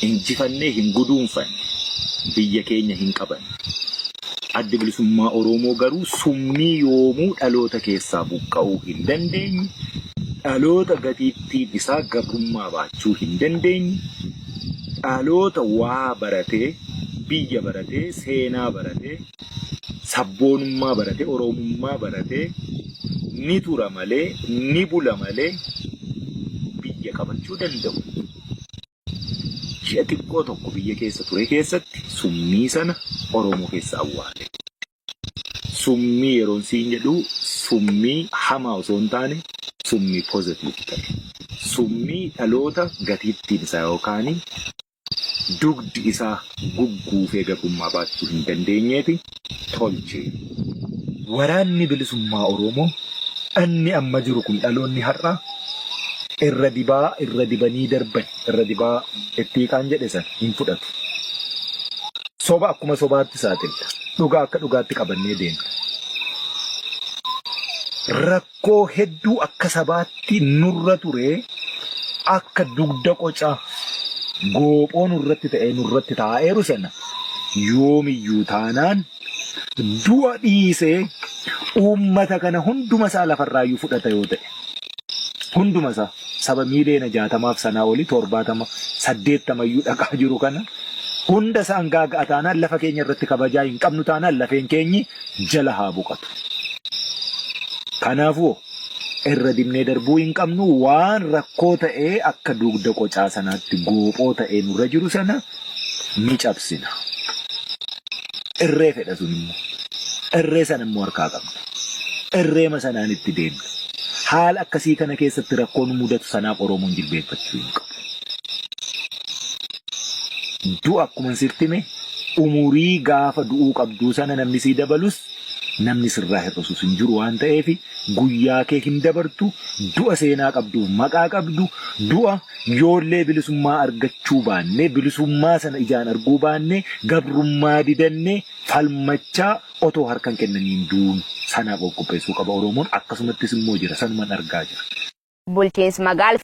injifannee hin guduunfanne biyya keenya hin qaban. Adda bilisummaa Oromoo garuu summii yoomuu dhaloota keessaa buqqa'uu hin dandeenye, dhaloota gatiittiin isaa gabrummaa baachuu hin dandeenye, dhaloota waa baratee, biyya baratee, seenaa baratee, sabboonummaa baratee, oromummaa baratee, ni tura malee, ni bula malee biyya qabachuu danda'u. Ji'a xiqqoo tokko biyya keessa ture keessatti summii sana Oromoo keessa awwaale. Summii yeroon siin jedhu summii hamaa osoo hin taane summii pozitiiv ta'e. Summii dhaloota gatiittiin isaa yookaan dugdi isaa gugguufee gabrummaa baachuu hin dandeenyeeti tolche. Waraanni bilisummaa Oromoo inni amma jiru kun dhaloonni har'a irra dibanii darban irra dibaa itti kan jedhe san hin fudhatu. Soba akkuma sobaatti saaxilla. Dhugaa akka dhugaatti qabannee deemna. Rakkoo hedduu akka sabaatti nurra ture akka dugda qocaa goophoo nurratti taa'eeru sana yoomiyyuu taanaan du'a dhiisee uummata kana hunduma isaa lafarraayyuu fudhata yoo ta'e. Hunduma isaa saba miiliyoona 60 sanaa olii 70 80 dhaqaa jiru kana hunda isaan gaaga'a taanaan lafa keenya irratti kabajaa hin qabnu taanaan lafeen keenyi jala haa buqatu. Kanaafuu irra dibnee darbuu hin qabnu waan rakkoo ta'ee akka dugda qocaa sanaatti goophoo ta'ee nurra jiru sana ni cabsina. Irree fedha sun immoo irree sana immoo harkaa qabna. Irreema sanaan itti deemna. Haala akkasii kana keessatti rakkoon mudatu sanaaf Oromoon jilbeeffachuu hin qabu. Du'a akkuma sirtime umurii gaafa du'uu qabduu sana namni sii dabalus namni sirraa hir'isuus hin jiru waan ta'eef guyyaa kee hin dabartu du'a seenaa qabduuf maqaa qabdu du'a yoollee bilisummaa argachuu baannee bilisummaa sana ijaan arguu baannee gabrummaa didannee falmachaa otoo harkan kennaniin duun sanaaf qopheessuu qaba Oromoon akkasumattis immoo jira sanumaan argaa jira. Bulchiinsi magaalaa